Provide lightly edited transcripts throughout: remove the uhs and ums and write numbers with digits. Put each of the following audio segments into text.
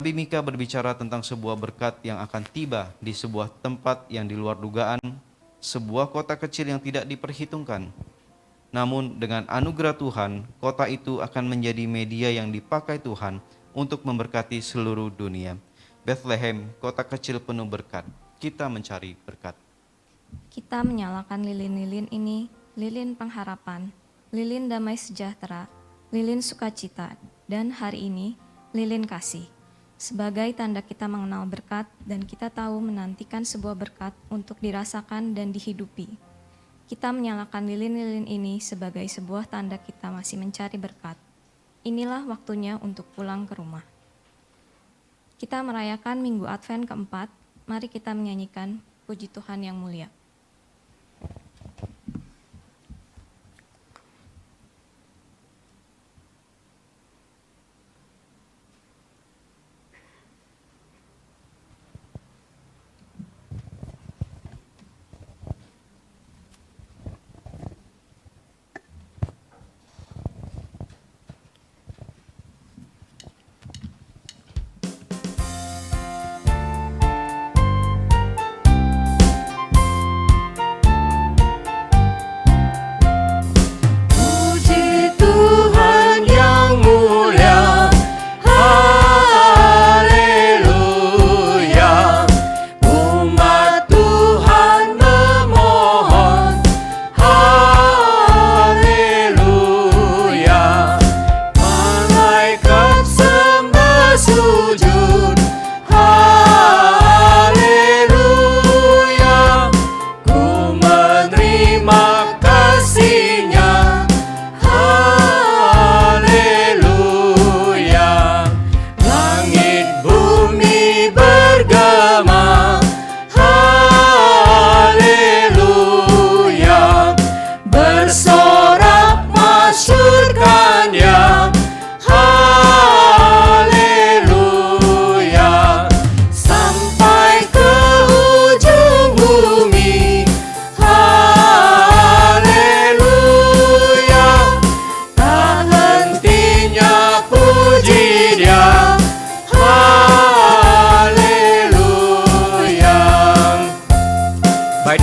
Nabi Mika berbicara tentang sebuah berkat yang akan tiba di sebuah tempat yang di luar dugaan, sebuah kota kecil yang tidak diperhitungkan. Namun dengan anugerah Tuhan, kota itu akan menjadi media yang dipakai Tuhan untuk memberkati seluruh dunia. Bethlehem, kota kecil penuh berkat. Kita mencari berkat. Kita menyalakan lilin-lilin ini, lilin pengharapan, lilin damai sejahtera, lilin sukacita, dan hari ini lilin kasih. Sebagai tanda kita mengenal berkat dan kita tahu menantikan sebuah berkat untuk dirasakan dan dihidupi. Kita menyalakan lilin-lilin ini sebagai sebuah tanda kita masih mencari berkat. Inilah waktunya untuk pulang ke rumah. Kita merayakan Minggu Advent keempat, mari kita menyanyikan puji Tuhan yang mulia.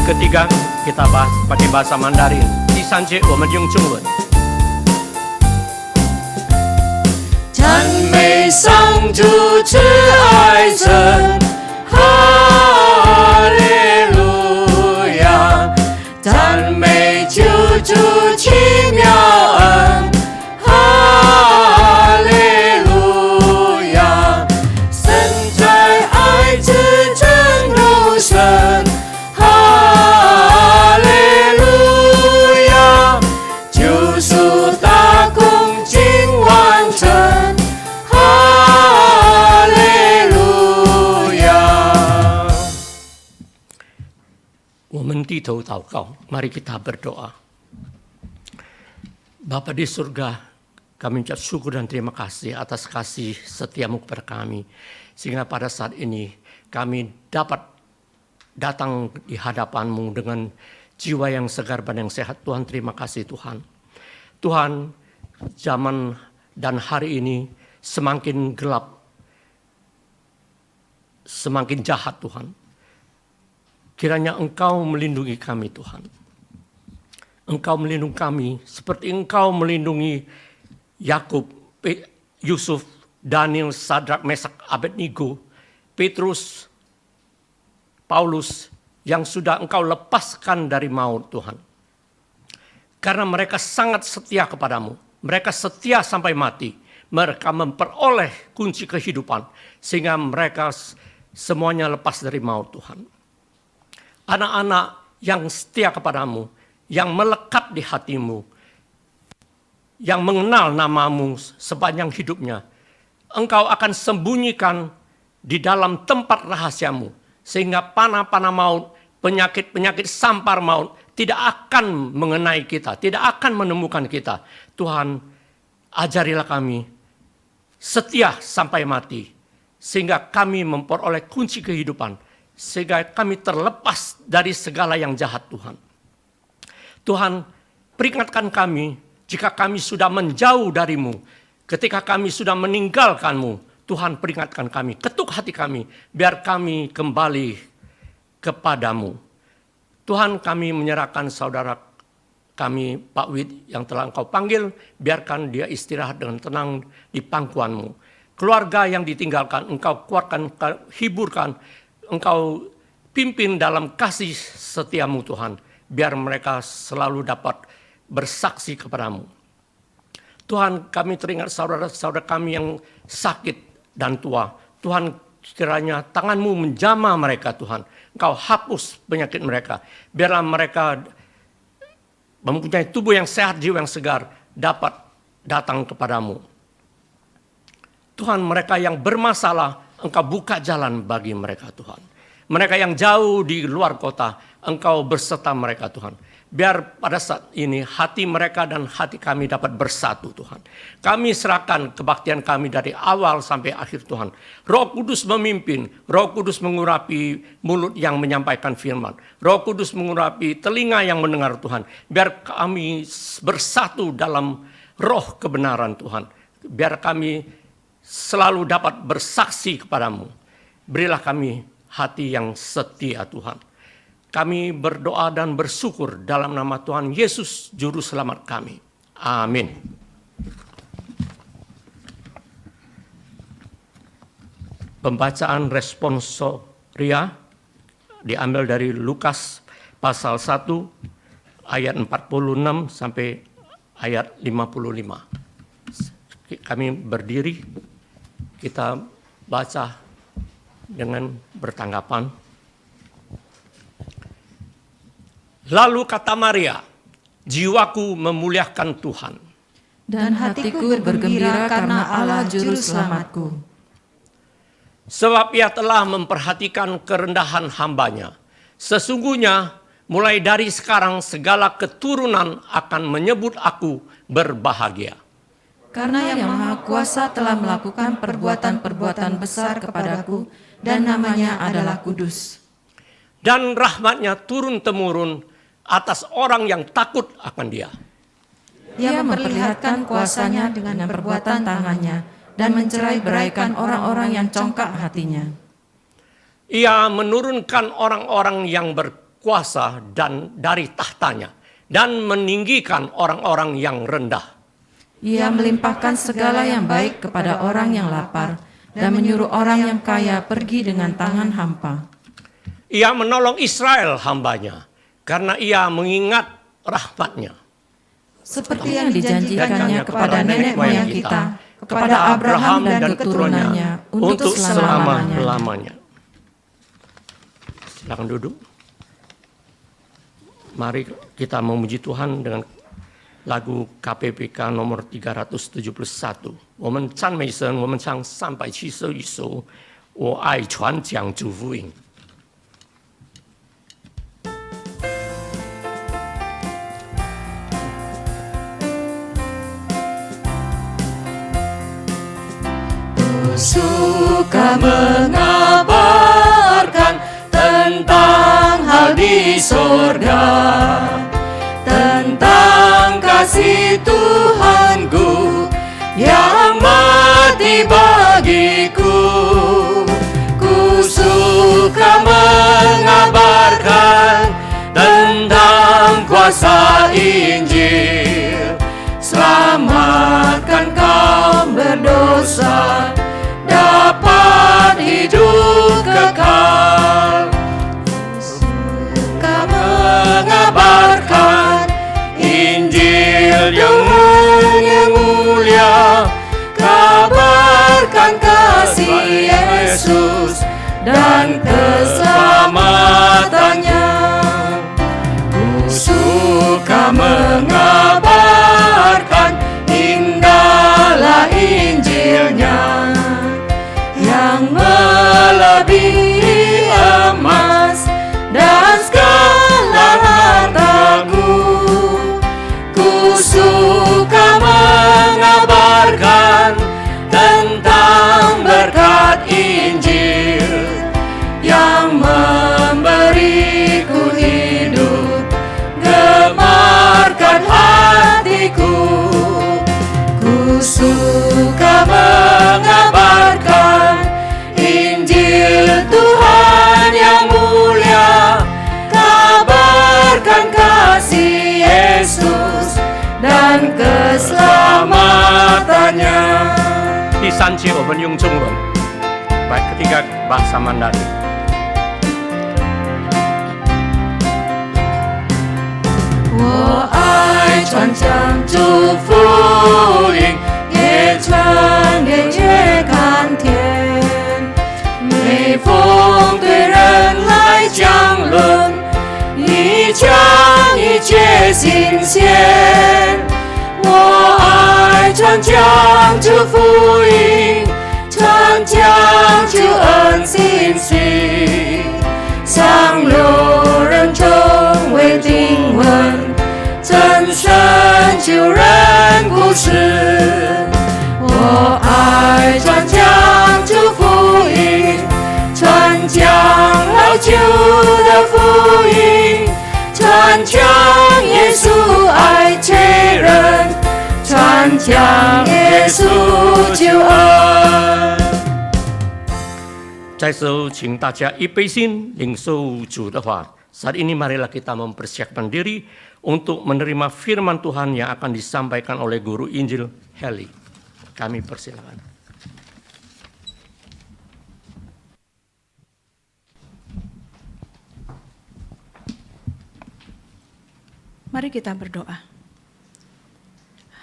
Ketiga kita bahas pakai bahasa Mandarin. 第三节我们用中文。赞美上主慈爱神，哈利路亚！赞美救主奇妙恩，哈利路亚！神在爱子真如神。我们低头祷告， mari kita berdoa. Bapa di surga, kami ucap syukur dan terima kasih atas kasih setiamu kepada kami. Sehingga pada saat ini kami dapat datang di hadapanmu dengan jiwa yang segar dan yang sehat. Tuhan, terima kasih Tuhan. Tuhan, zaman dan hari ini semakin gelap, semakin jahat Tuhan. Kiranya Engkau melindungi kami Tuhan. Engkau melindungi kami seperti Engkau melindungi Yakub, Yusuf, Daniel, Sadrak, Mesak, Abednego, Petrus, Paulus yang sudah Engkau lepaskan dari maut Tuhan. Karena mereka sangat setia kepadamu. Mereka setia sampai mati. Mereka memperoleh kunci kehidupan sehingga mereka semuanya lepas dari maut Tuhan. Anak-anak yang setia kepadamu, yang melekat di hatimu, yang mengenal namamu sepanjang hidupnya, Engkau akan sembunyikan di dalam tempat rahasiamu, sehingga panah-panah maut, penyakit-penyakit sampar maut tidak akan mengenai kita, tidak akan menemukan kita. Tuhan, ajarilah kami setia sampai mati, sehingga kami memperoleh kunci kehidupan, sehingga kami terlepas dari segala yang jahat Tuhan. Tuhan, peringatkan kami jika kami sudah menjauh darimu, ketika kami sudah meninggalkanmu, Tuhan peringatkan kami, ketuk hati kami, biar kami kembali kepadamu. Tuhan, kami menyerahkan saudara kami, Pak Wid, yang telah Engkau panggil, biarkan dia istirahat dengan tenang di pangkuanmu. Keluarga yang ditinggalkan, Engkau kuatkan, hiburkan, Engkau pimpin dalam kasih setiamu Tuhan, biar mereka selalu dapat bersaksi kepadamu. Tuhan, kami teringat saudara-saudara kami yang sakit dan tua. Tuhan, kiranya tangan-Mu menjamah mereka Tuhan. Engkau hapus penyakit mereka. Biarlah mereka mempunyai tubuh yang sehat, jiwa yang segar, dapat datang kepadamu. Tuhan, mereka yang bermasalah, Engkau buka jalan bagi mereka Tuhan. Mereka yang jauh di luar kota, Engkau berserta mereka Tuhan. Biar pada saat ini hati mereka dan hati kami dapat bersatu Tuhan. Kami serahkan kebaktian kami dari awal sampai akhir Tuhan. Roh Kudus memimpin, Roh Kudus mengurapi mulut yang menyampaikan firman. Roh Kudus mengurapi telinga yang mendengar Tuhan. Biar kami bersatu dalam roh kebenaran Tuhan. Biar kami selalu dapat bersaksi kepadamu. Berilah kami hati yang setia Tuhan. Kami berdoa dan bersyukur dalam nama Tuhan Yesus, Juru Selamat kami. Amin. Pembacaan responsoria diambil dari Lukas pasal 1 ayat 46 sampai ayat 55. Kami berdiri, kita baca dengan bertanggapan. Lalu kata Maria, jiwaku memuliakan Tuhan. Dan hatiku bergembira karena Allah Juru Selamatku. Sebab ia telah memperhatikan kerendahan hambanya. Sesungguhnya mulai dari sekarang segala keturunan akan menyebut aku berbahagia. Karena Yang Maha Kuasa telah melakukan perbuatan-perbuatan besar kepadaku, dan namanya adalah kudus. Dan rahmatnya turun-temurun atas orang yang takut akan dia. Ia memperlihatkan kuasanya dengan perbuatan tangannya dan mencerai-beraikan orang-orang yang congkak hatinya. Ia menurunkan orang-orang yang berkuasa dan dari tahtanya dan meninggikan orang-orang yang rendah. Ia melimpahkan segala yang baik kepada orang yang lapar dan menyuruh orang yang kaya pergi dengan tangan hampa. Ia menolong Israel hambanya, karena ia mengingat rahmatnya. Seperti yang dijanjikannya kepada nenek moyang kita, kepada Abraham dan keturunannya, untuk selama-lamanya. Silakan duduk. Mari kita memuji Tuhan dengan lagu KPPK nomor 371. 我们赞美神，我们唱371首，我爱传讲主福音。Suka mengabarkan tentang hal di sorga, tentang kasih Tuhanku yang mati bagiku. Ku suka mengabarkan tentang kuasa Injil, selamatkan kaum berdosa, dapat hidup kekal. Suka mengabarkan Injil yang mulia, kabarkan kasih Yesus dan keselamatannya. Ku suka mengabarkan indahlah Injilnya, yang melebihi emas dan segala hartaku. Ku suka mengabarkan tentang berkat Injil yang memberiku hidup, gemarkan hatiku. Ku suka mengabarkan 三节我们用中文， baik ketiga bahasa Mandarin. 我爱传讲祝福音，也传给月看天。每逢对人来讲论，一讲一节新鲜。我爱传讲祝福音，传讲救恩信息，向路人中为定问，真神救人故事。我爱传讲祝福音，传讲老旧的福音，传讲耶稣爱罪人，传讲耶稣救恩。在此，请大家一杯心领受主的话。Saat ini marilah kita mempersiapkan diri untuk menerima firman Tuhan yang akan disampaikan oleh Guru Injil Heli. Kami persilakan. Mari kita berdoa.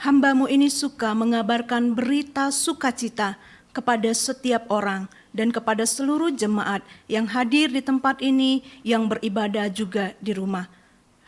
Hamba-Mu ini suka mengabarkan berita sukacita kepada setiap orang dan kepada seluruh jemaat yang hadir di tempat ini, yang beribadah juga di rumah.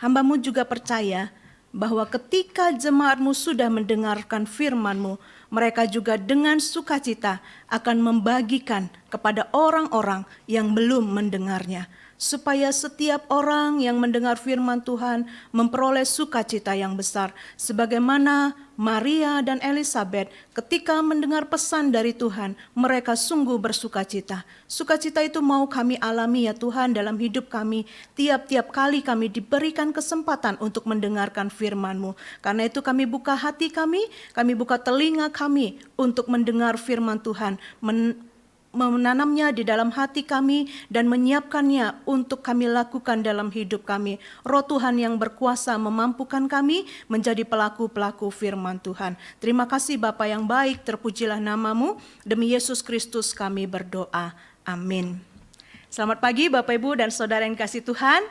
Hamba-Mu juga percaya bahwa ketika jemaat-Mu sudah mendengarkan firman-Mu, mereka juga dengan sukacita akan membagikan kepada orang-orang yang belum mendengarnya, supaya setiap orang yang mendengar firman Tuhan memperoleh sukacita yang besar, sebagaimana Maria dan Elizabeth ketika mendengar pesan dari Tuhan, mereka sungguh bersukacita. Sukacita itu mau kami alami ya Tuhan dalam hidup kami, tiap-tiap kali kami diberikan kesempatan untuk mendengarkan firman-Mu. Karena itu kami buka hati kami buka telinga kami untuk mendengar firman Tuhan, menanamnya di dalam hati kami dan menyiapkannya untuk kami lakukan dalam hidup kami. Roh Tuhan yang berkuasa memampukan kami menjadi pelaku-pelaku firman Tuhan. Terima kasih Bapa yang baik, terpujilah nama-Mu. Demi Yesus Kristus kami berdoa. Amin. Selamat pagi Bapak Ibu dan Saudara yang kasih Tuhan.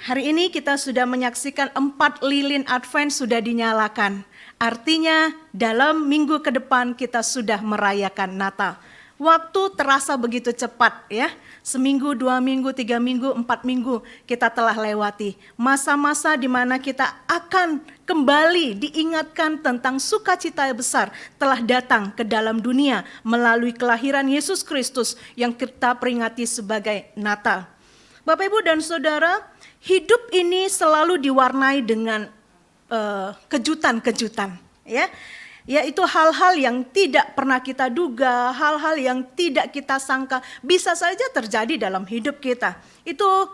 Hari ini kita sudah menyaksikan 4 lilin Advent sudah dinyalakan. Artinya dalam minggu ke depan kita sudah merayakan Natal. Waktu terasa begitu cepat ya. Seminggu, 2 minggu, 3 minggu, 4 minggu kita telah lewati. Masa-masa di mana kita akan kembali diingatkan tentang sukacita besar telah datang ke dalam dunia melalui kelahiran Yesus Kristus yang kita peringati sebagai Natal. Bapak Ibu dan Saudara, hidup ini selalu diwarnai dengan kejutan-kejutan ya. Yaitu hal-hal yang tidak pernah kita duga, hal-hal yang tidak kita sangka bisa saja terjadi dalam hidup kita. Itu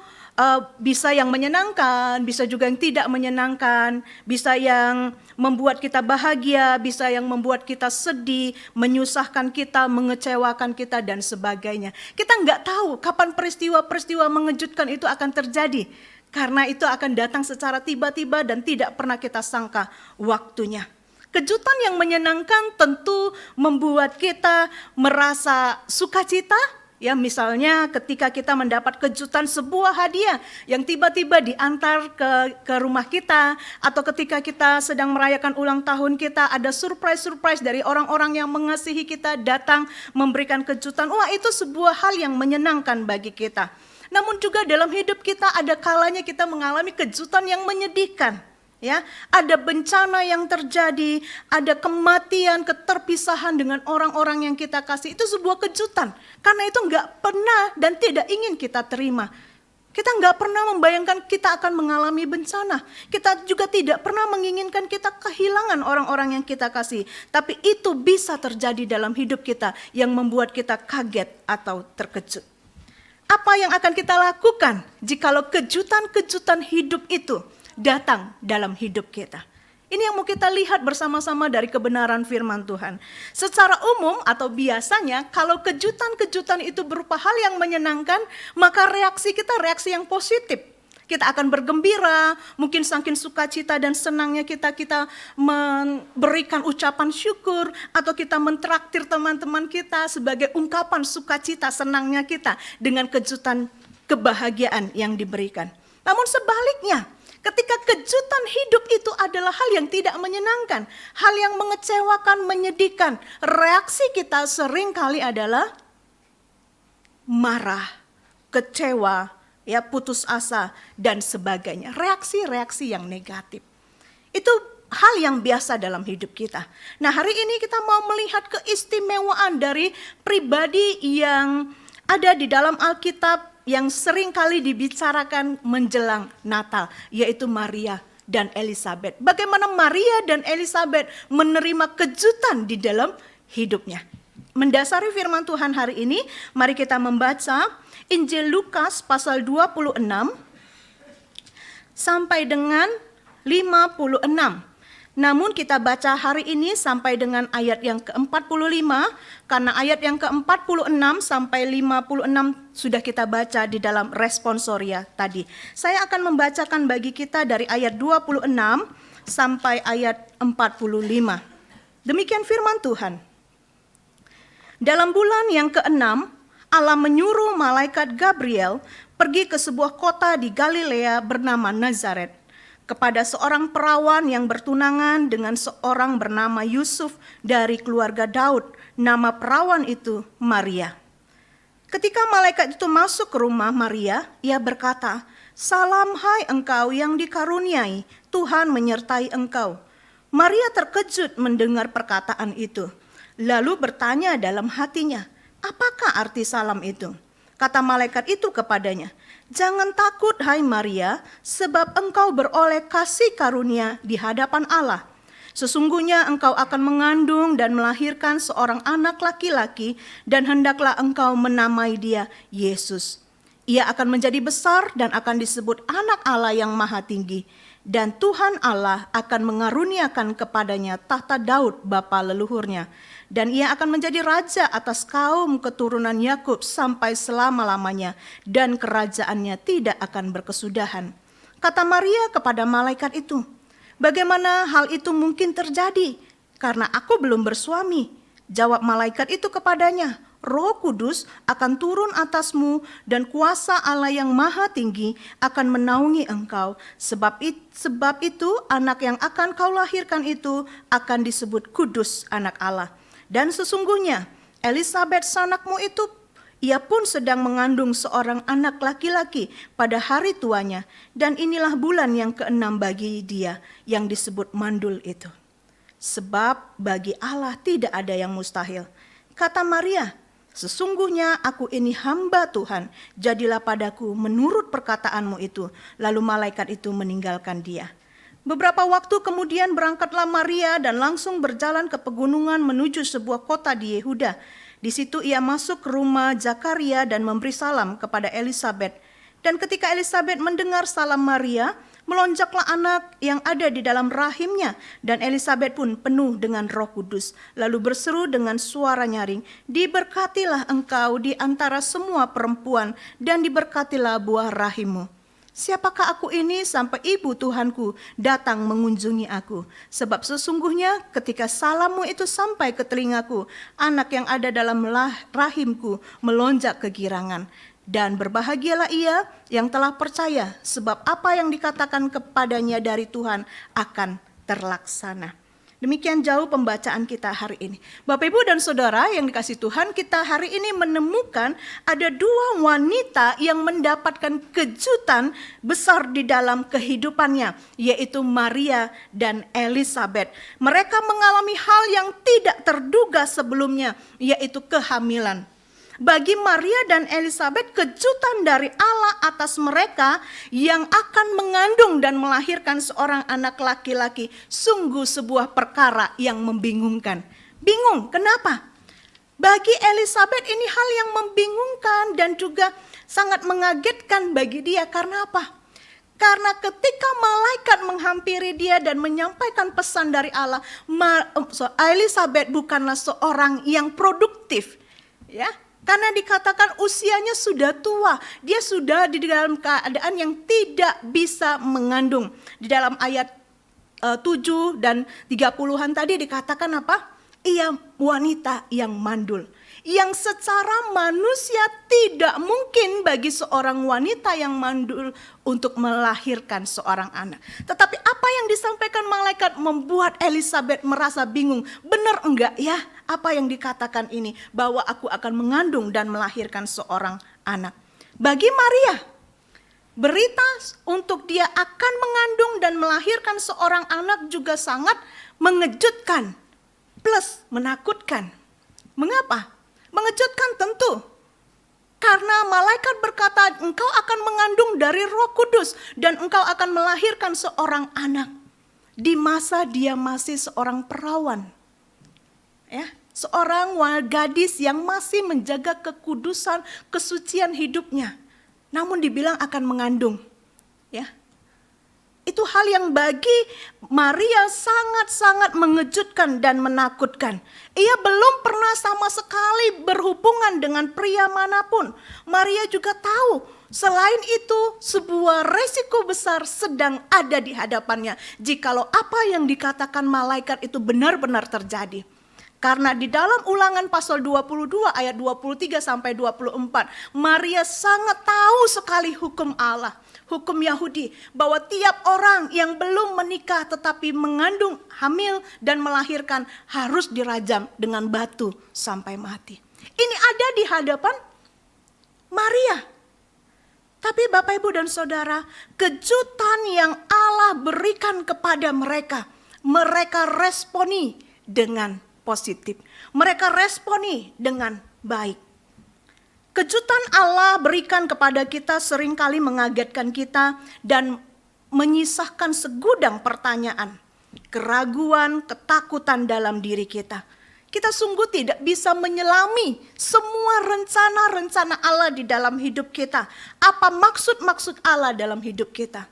bisa yang menyenangkan, bisa juga yang tidak menyenangkan, bisa yang membuat kita bahagia, bisa yang membuat kita sedih, menyusahkan kita, mengecewakan kita dan sebagainya. Kita nggak tahu kapan peristiwa-peristiwa mengejutkan itu akan terjadi. Karena itu akan datang secara tiba-tiba dan tidak pernah kita sangka waktunya. Kejutan yang menyenangkan tentu membuat kita merasa sukacita. Ya, misalnya ketika kita mendapat kejutan sebuah hadiah yang tiba-tiba diantar ke rumah kita, atau ketika kita sedang merayakan ulang tahun kita, ada surprise dari orang-orang yang mengasihi kita datang memberikan kejutan. Wah, itu sebuah hal yang menyenangkan bagi kita. Namun juga dalam hidup kita ada kalanya kita mengalami kejutan yang menyedihkan. Ya, ada bencana yang terjadi, ada kematian, keterpisahan dengan orang-orang yang kita kasih. Itu sebuah kejutan. Karena itu enggak pernah dan tidak ingin kita terima. Kita enggak pernah membayangkan kita akan mengalami bencana. Kita juga tidak pernah menginginkan kita kehilangan orang-orang yang kita kasih. Tapi itu bisa terjadi dalam hidup kita yang membuat kita kaget atau terkejut. Apa yang akan kita lakukan jikalau kejutan-kejutan hidup itu datang dalam hidup kita? Ini yang mau kita lihat bersama-sama dari kebenaran firman Tuhan. Secara umum atau biasanya kalau kejutan-kejutan itu berupa hal yang menyenangkan, maka reaksi kita reaksi yang positif. kita akan bergembira, mungkin saking sukacita dan senangnya kita memberikan ucapan syukur, atau kita mentraktir teman-teman kita sebagai ungkapan sukacita senangnya kita dengan kejutan kebahagiaan yang diberikan. Namun sebaliknya, ketika kejutan hidup itu adalah hal yang tidak menyenangkan, hal yang mengecewakan, menyedihkan, reaksi kita seringkali adalah marah, kecewa, ya, putus asa, dan sebagainya. Reaksi-reaksi yang negatif. Itu hal yang biasa dalam hidup kita. Nah, hari ini kita mau melihat keistimewaan dari pribadi yang ada di dalam Alkitab yang sering kali dibicarakan menjelang Natal, yaitu Maria dan Elizabeth. Bagaimana Maria dan Elizabeth menerima kejutan di dalam hidupnya. Mendasari firman Tuhan hari ini, mari kita membaca Injil Lukas pasal 26 sampai dengan 56. Namun kita baca hari ini sampai dengan ayat yang ke-45, karena ayat yang ke-46 sampai 56 sudah kita baca di dalam responsoria tadi. Saya akan membacakan bagi kita dari ayat 26 sampai ayat 45. Demikian firman Tuhan. Dalam bulan yang ke-6, Allah menyuruh malaikat Gabriel pergi ke sebuah kota di Galilea bernama Nazaret, kepada seorang perawan yang bertunangan dengan seorang bernama Yusuf dari keluarga Daud. Nama perawan itu Maria. Ketika malaikat itu masuk ke rumah Maria, ia berkata, "Salam hai engkau yang dikaruniai, Tuhan menyertai engkau." Maria terkejut mendengar perkataan itu, lalu bertanya dalam hatinya, "Apakah arti salam itu?" Kata malaikat itu kepadanya, "Jangan takut hai Maria, sebab engkau beroleh kasih karunia di hadapan Allah. Sesungguhnya engkau akan mengandung dan melahirkan seorang anak laki-laki, dan hendaklah engkau menamai dia Yesus. Ia akan menjadi besar dan akan disebut anak Allah yang maha tinggi. Dan Tuhan Allah akan mengaruniakan kepadanya tahta Daud bapa leluhurnya. Dan ia akan menjadi raja atas kaum keturunan Yakub sampai selama-lamanya, dan kerajaannya tidak akan berkesudahan." Kata Maria kepada malaikat itu, "Bagaimana hal itu mungkin terjadi? Karena aku belum bersuami." Jawab malaikat itu kepadanya, "Roh Kudus akan turun atasmu dan kuasa Allah yang maha tinggi akan menaungi engkau. Sebab itu anak yang akan kau lahirkan itu akan disebut kudus, anak Allah. Dan sesungguhnya Elizabeth sanakmu itu, ia pun sedang mengandung seorang anak laki-laki pada hari tuanya. Dan inilah bulan yang ke-6 bagi dia yang disebut mandul itu. Sebab bagi Allah tidak ada yang mustahil." Kata Maria, "Sesungguhnya aku ini hamba Tuhan, jadilah padaku menurut perkataanmu itu." Lalu malaikat itu meninggalkan dia. Beberapa waktu kemudian berangkatlah Maria dan langsung berjalan ke pegunungan menuju sebuah kota di Yehuda. Di situ ia masuk ke rumah Zakaria dan memberi salam kepada Elizabeth. Dan ketika Elizabeth mendengar salam Maria, melonjaklah anak yang ada di dalam rahimnya, dan Elizabeth pun penuh dengan Roh Kudus, lalu berseru dengan suara nyaring, "Diberkatilah engkau di antara semua perempuan, dan diberkatilah buah rahimmu. Siapakah aku ini sampai ibu Tuhanku datang mengunjungi aku? Sebab sesungguhnya ketika salammu itu sampai ke telingaku, anak yang ada dalam rahimku melonjak kegirangan. Dan berbahagialah ia yang telah percaya, sebab apa yang dikatakan kepadanya dari Tuhan akan terlaksana." Demikian jauh pembacaan kita hari ini. Bapak, Ibu, dan Saudara yang dikasihi Tuhan, kita hari ini menemukan ada dua wanita yang mendapatkan kejutan besar di dalam kehidupannya, yaitu Maria dan Elizabeth. Mereka mengalami hal yang tidak terduga sebelumnya, yaitu kehamilan. Bagi Maria dan Elizabeth, kejutan dari Allah atas mereka yang akan mengandung dan melahirkan seorang anak laki-laki sungguh sebuah perkara yang membingungkan. Bingung, kenapa? Bagi Elizabeth ini hal yang membingungkan dan juga sangat mengagetkan bagi dia. Karena apa? Karena ketika malaikat menghampiri dia dan menyampaikan pesan dari Allah, Elizabeth bukanlah seorang yang produktif, ya. Karena dikatakan usianya sudah tua, dia sudah di dalam keadaan yang tidak bisa mengandung. Di dalam ayat 7 dan 30-an tadi dikatakan apa? Ia wanita yang mandul. Yang secara manusia tidak mungkin bagi seorang wanita yang mandul untuk melahirkan seorang anak. Tetapi apa yang disampaikan malaikat membuat Elizabeth merasa bingung. Benar enggak ya apa yang dikatakan ini? Bahwa aku akan mengandung dan melahirkan seorang anak. Bagi Maria, berita untuk dia akan mengandung dan melahirkan seorang anak juga sangat mengejutkan plus menakutkan. Mengapa? Mengejutkan tentu. Karena malaikat berkata, engkau akan mengandung dari Roh Kudus dan engkau akan melahirkan seorang anak. Di masa dia masih seorang perawan. Ya, seorang gadis yang masih menjaga kekudusan, kesucian hidupnya. Namun dibilang akan mengandung. Ya. Itu hal yang bagi Maria sangat-sangat mengejutkan dan menakutkan. Ia belum pernah sama sekali berhubungan dengan pria manapun. Maria juga tahu selain itu sebuah resiko besar sedang ada di hadapannya. Jikalau apa yang dikatakan malaikat itu benar-benar terjadi. Karena di dalam Ulangan pasal 22 ayat 23 sampai 24, Maria sangat tahu sekali hukum Allah, hukum Yahudi, bahwa tiap orang yang belum menikah tetapi mengandung, hamil dan melahirkan harus dirajam dengan batu sampai mati. Ini ada di hadapan Maria. Tapi Bapak, Ibu dan Saudara, kejutan yang Allah berikan kepada mereka, mereka responi dengan positif. Mereka responi dengan baik. Kejutan Allah berikan kepada kita seringkali mengagetkan kita dan menyisahkan segudang pertanyaan, keraguan, ketakutan dalam diri kita. Kita sungguh tidak bisa menyelami semua rencana-rencana Allah di dalam hidup kita. Apa maksud-maksud Allah dalam hidup kita?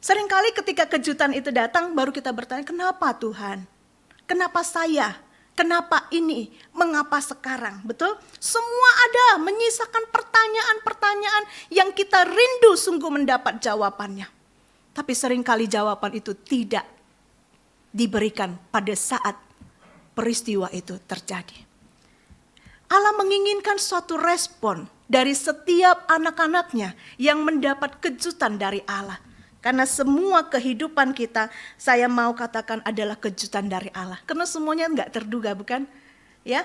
Seringkali ketika kejutan itu datang baru kita bertanya, kenapa Tuhan? Kenapa saya? Kenapa ini? Mengapa sekarang? Betul? Semua ada menyisakan pertanyaan-pertanyaan yang kita rindu sungguh mendapat jawabannya. Tapi seringkali jawaban itu tidak diberikan pada saat peristiwa itu terjadi. Allah menginginkan suatu respon dari setiap anak-anaknya yang mendapat kejutan dari Allah. Karena semua kehidupan kita, saya mau katakan adalah kejutan dari Allah. Karena semuanya enggak terduga, bukan? Ya.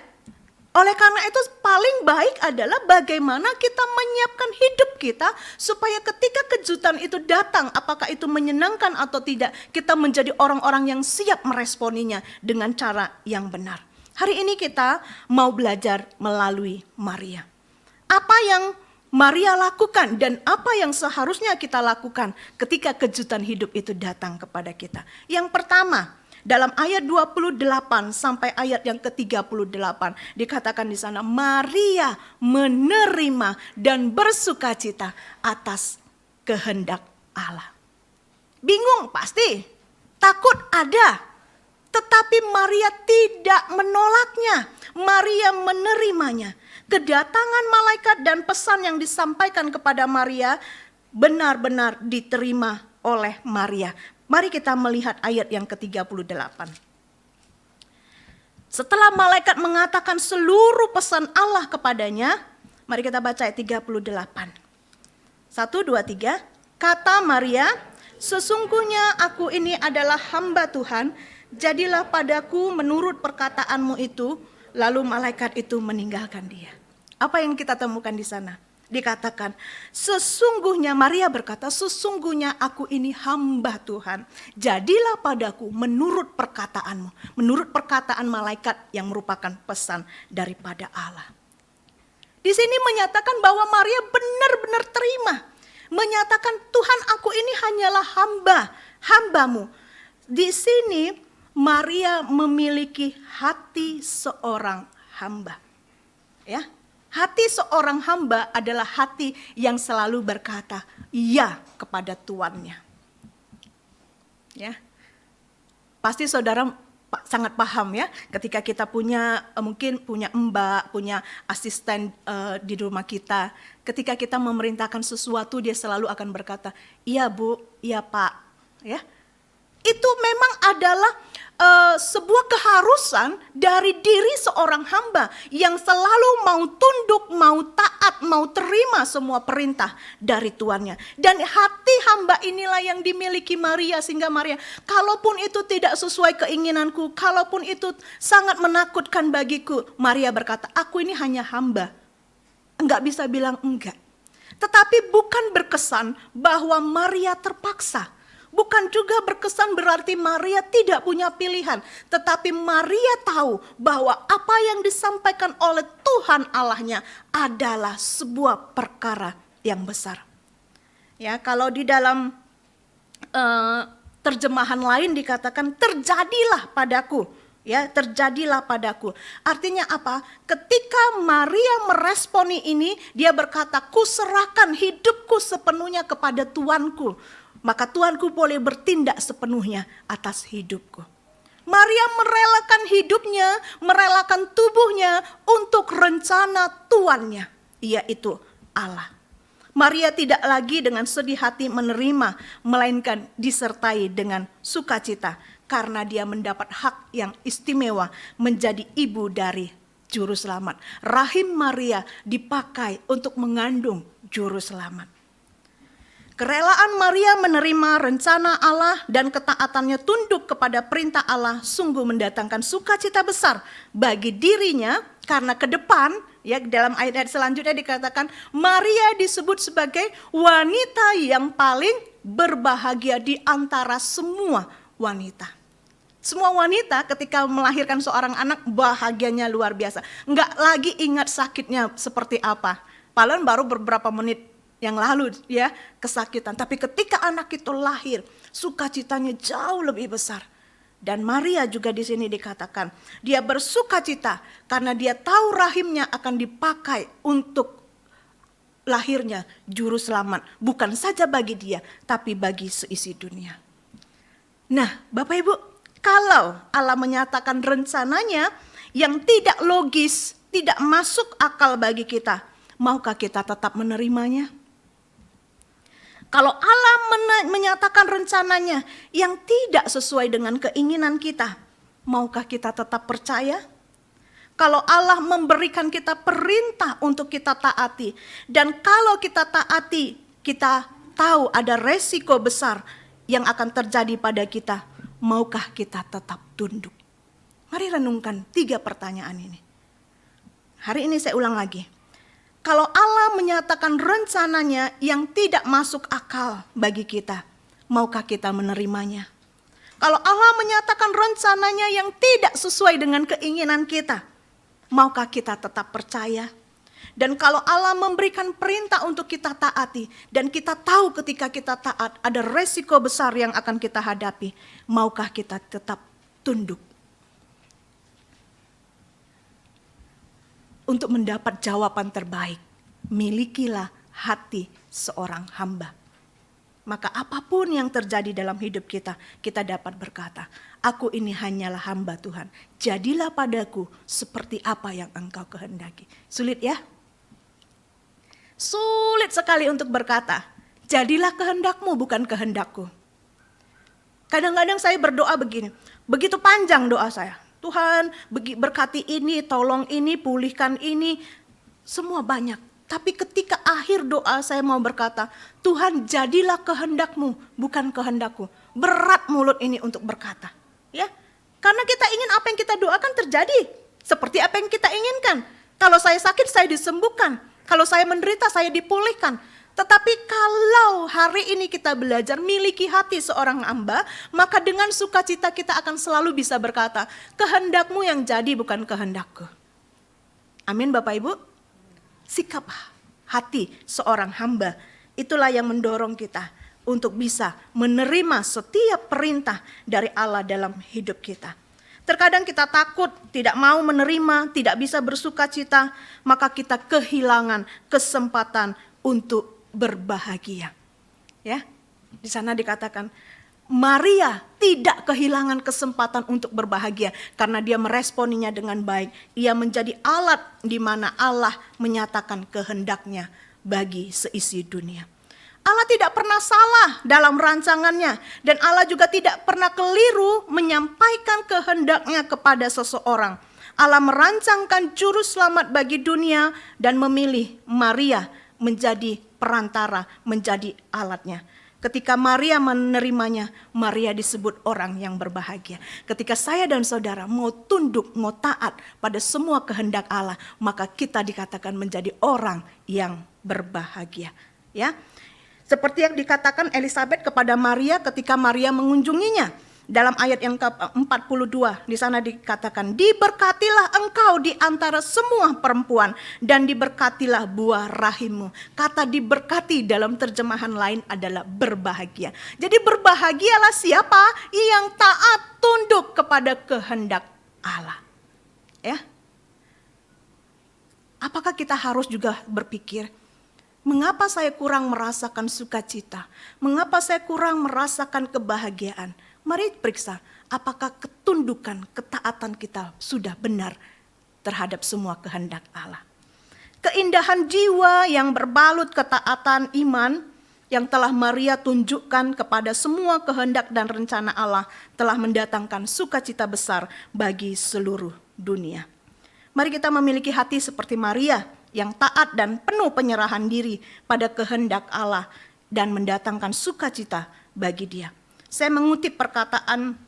Oleh karena itu paling baik adalah bagaimana kita menyiapkan hidup kita supaya ketika kejutan itu datang, apakah itu menyenangkan atau tidak, kita menjadi orang-orang yang siap meresponinya dengan cara yang benar. Hari ini kita mau belajar melalui Maria. Apa yang Maria lakukan dan apa yang seharusnya kita lakukan ketika kejutan hidup itu datang kepada kita. Yang pertama, dalam ayat 28 sampai ayat yang ke-38 dikatakan di sana, Maria menerima dan bersukacita atas kehendak Allah. Bingung pasti, takut ada, tetapi Maria tidak menolaknya. Maria menerimanya. Kedatangan malaikat dan pesan yang disampaikan kepada Maria benar-benar diterima oleh Maria. Mari kita melihat ayat yang ke-38. Setelah malaikat mengatakan seluruh pesan Allah kepadanya, mari kita baca ayat 38. 1, 2, 3. Kata Maria, sesungguhnya aku ini adalah hamba Tuhan, jadilah padaku menurut perkataanmu itu. Lalu malaikat itu meninggalkan dia. Apa yang kita temukan di sana? Dikatakan, sesungguhnya Maria berkata, sesungguhnya aku ini hamba Tuhan. Jadilah padaku menurut perkataanmu. Menurut perkataan malaikat yang merupakan pesan daripada Allah. Di sini menyatakan bahwa Maria benar-benar terima. Menyatakan Tuhan aku ini hanyalah hambamu. Di sini Maria memiliki hati seorang hamba. Ya, hati seorang hamba adalah hati yang selalu berkata iya kepada tuannya. Ya. Pasti saudara sangat paham ya, ketika kita punya mungkin punya mbak, punya asisten di rumah kita, ketika kita memerintahkan sesuatu dia selalu akan berkata, iya Bu, iya Pak, ya. Itu memang adalah sebuah keharusan dari diri seorang hamba yang selalu mau tunduk, mau taat, mau terima semua perintah dari tuannya. Dan hati hamba inilah yang dimiliki Maria, sehingga Maria, kalaupun itu tidak sesuai keinginanku, kalaupun itu sangat menakutkan bagiku, Maria berkata, aku ini hanya hamba. Enggak bisa bilang enggak. Tetapi bukan berkesan bahwa Maria terpaksa. Bukan juga berkesan berarti Maria tidak punya pilihan. Tetapi Maria tahu bahwa apa yang disampaikan oleh Tuhan Allahnya adalah sebuah perkara yang besar. Ya, kalau di dalam terjemahan lain dikatakan terjadilah padaku. Ya, terjadilah padaku. Artinya apa? Ketika Maria meresponi ini, dia berkata, kuserahkan hidupku sepenuhnya kepada Tuanku. Maka Tuanku boleh bertindak sepenuhnya atas hidupku. Maria merelakan hidupnya, merelakan tubuhnya untuk rencana Tuannya, yaitu Allah. Maria tidak lagi dengan sedih hati menerima, melainkan disertai dengan sukacita karena dia mendapat hak yang istimewa menjadi ibu dari juru selamat. Rahim Maria dipakai untuk mengandung juru selamat. Kerelaan Maria menerima rencana Allah dan ketaatannya tunduk kepada perintah Allah sungguh mendatangkan sukacita besar bagi dirinya, karena ke depan ya dalam ayat selanjutnya dikatakan Maria disebut sebagai wanita yang paling berbahagia di antara semua wanita. Semua wanita ketika melahirkan seorang anak bahagianya luar biasa. Enggak lagi ingat sakitnya seperti apa. Paling baru beberapa menit yang lalu ya kesakitan, tapi ketika anak itu lahir sukacitanya jauh lebih besar. Dan Maria juga di sini dikatakan dia bersukacita karena dia tahu rahimnya akan dipakai untuk lahirnya juru selamat, bukan saja bagi dia tapi bagi seisi dunia. Nah, Bapak Ibu, kalau Allah menyatakan rencananya yang tidak logis, tidak masuk akal bagi kita, maukah kita tetap menerimanya? Kalau Allah menyatakan rencananya yang tidak sesuai dengan keinginan kita, maukah kita tetap percaya? Kalau Allah memberikan kita perintah untuk kita taati, dan kalau kita taati, kita tahu ada resiko besar yang akan terjadi pada kita, maukah kita tetap tunduk? Mari renungkan 3 pertanyaan ini. Hari ini saya ulang lagi. Kalau Allah menyatakan rencananya yang tidak masuk akal bagi kita, maukah kita menerimanya? Kalau Allah menyatakan rencananya yang tidak sesuai dengan keinginan kita, maukah kita tetap percaya? Dan kalau Allah memberikan perintah untuk kita taati, dan kita tahu ketika kita taat ada resiko besar yang akan kita hadapi, maukah kita tetap tunduk? Untuk mendapat jawaban terbaik, milikilah hati seorang hamba. Maka apapun yang terjadi dalam hidup kita, kita dapat berkata, aku ini hanyalah hamba Tuhan. Jadilah padaku seperti apa yang Engkau kehendaki. Sulit ya? Sulit sekali untuk berkata, jadilah kehendakmu bukan kehendakku. Kadang-kadang saya berdoa begini, begitu panjang doa saya. Tuhan berkati ini, tolong ini, pulihkan ini, semua banyak. Tapi ketika akhir doa saya mau berkata, Tuhan jadilah kehendakmu bukan kehendakku. Berat mulut ini untuk berkata. Ya, karena kita ingin apa yang kita doakan terjadi. Seperti apa yang kita inginkan. Kalau saya sakit saya disembuhkan. Kalau saya menderita saya dipulihkan. Tetapi kalau hari ini kita belajar miliki hati seorang hamba, maka dengan sukacita kita akan selalu bisa berkata, kehendakmu yang jadi bukan kehendakku. Amin Bapak Ibu. Sikap hati seorang hamba itulah yang mendorong kita untuk bisa menerima setiap perintah dari Allah dalam hidup kita. Terkadang kita takut, tidak mau menerima, tidak bisa bersukacita, maka kita kehilangan kesempatan untuk berbahagia. Ya, di sana dikatakan Maria tidak kehilangan kesempatan untuk berbahagia karena dia meresponinya dengan baik. Ia menjadi alat di mana Allah menyatakan kehendaknya bagi seisi dunia. Allah tidak pernah salah dalam rancangannya dan Allah juga tidak pernah keliru menyampaikan kehendaknya kepada seseorang. Allah merancangkan juru selamat bagi dunia dan memilih Maria menjadi perantara, menjadi alatnya. Ketika Maria menerimanya, Maria disebut orang yang berbahagia. Ketika saya dan saudara mau tunduk, mau taat pada semua kehendak Allah, maka kita dikatakan menjadi orang yang berbahagia. Ya, seperti yang dikatakan Elizabeth kepada Maria ketika Maria mengunjunginya. Dalam ayat yang ke-42 di sana dikatakan, diberkatilah engkau di antara semua perempuan dan diberkatilah buah rahimmu. Kata diberkati dalam terjemahan lain adalah berbahagia. Jadi berbahagialah siapa yang taat tunduk kepada kehendak Allah. Ya. Apakah kita harus juga berpikir, mengapa saya kurang merasakan sukacita? Mengapa saya kurang merasakan kebahagiaan? Mari periksa apakah ketundukan, ketaatan kita sudah benar terhadap semua kehendak Allah. Keindahan jiwa yang berbalut ketaatan iman yang telah Maria tunjukkan kepada semua kehendak dan rencana Allah telah mendatangkan sukacita besar bagi seluruh dunia. Mari kita memiliki hati seperti Maria yang taat dan penuh penyerahan diri pada kehendak Allah dan mendatangkan sukacita bagi dia. Saya mengutip perkataan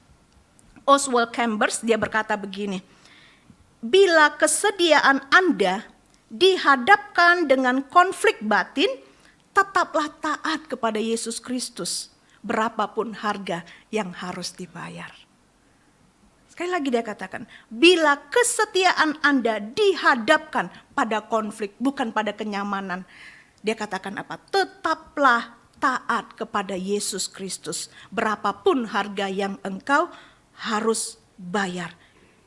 Oswald Chambers, dia berkata begini, bila kesediaan Anda dihadapkan dengan konflik batin, tetaplah taat kepada Yesus Kristus, berapapun harga yang harus dibayar. Sekali lagi dia katakan, bila kesetiaan Anda dihadapkan pada konflik, bukan pada kenyamanan. Dia katakan apa? Tetaplah taat kepada Yesus Kristus. Berapapun harga yang engkau harus bayar,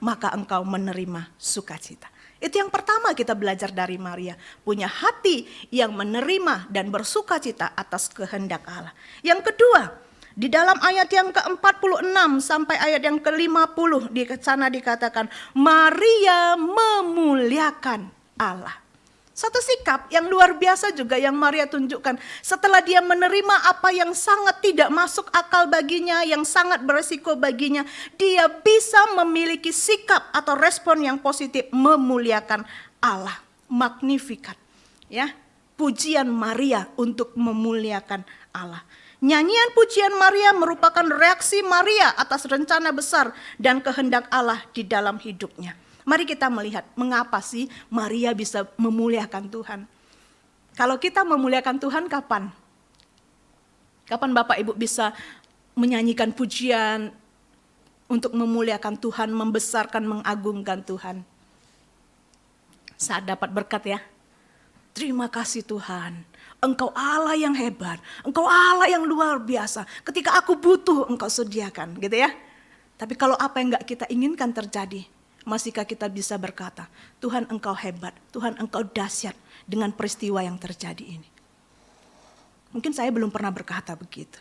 maka engkau menerima sukacita. Itu yang pertama kita belajar dari Maria. Punya hati yang menerima dan bersukacita atas kehendak Allah. Yang kedua, di dalam ayat yang ke-46 sampai ayat yang ke-50 di sana dikatakan, Maria memuliakan Allah. Satu sikap yang luar biasa juga yang Maria tunjukkan. Setelah dia menerima apa yang sangat tidak masuk akal baginya, yang sangat beresiko baginya, dia bisa memiliki sikap atau respon yang positif memuliakan Allah. Magnificat. Ya, pujian Maria untuk memuliakan Allah. Nyanyian pujian Maria merupakan reaksi Maria atas rencana besar dan kehendak Allah di dalam hidupnya. Mari kita melihat mengapa sih Maria bisa memuliakan Tuhan. Kalau kita memuliakan Tuhan kapan? Kapan Bapak Ibu bisa menyanyikan pujian untuk memuliakan Tuhan, membesarkan, mengagungkan Tuhan? Saat dapat berkat ya. Terima kasih Tuhan. Engkau Allah yang hebat. Engkau Allah yang luar biasa. Ketika aku butuh engkau sediakan gitu ya. Tapi kalau apa yang gak kita inginkan terjadi, masihkah kita bisa berkata, Tuhan engkau hebat, Tuhan engkau dahsyat dengan peristiwa yang terjadi ini. Mungkin saya belum pernah berkata begitu.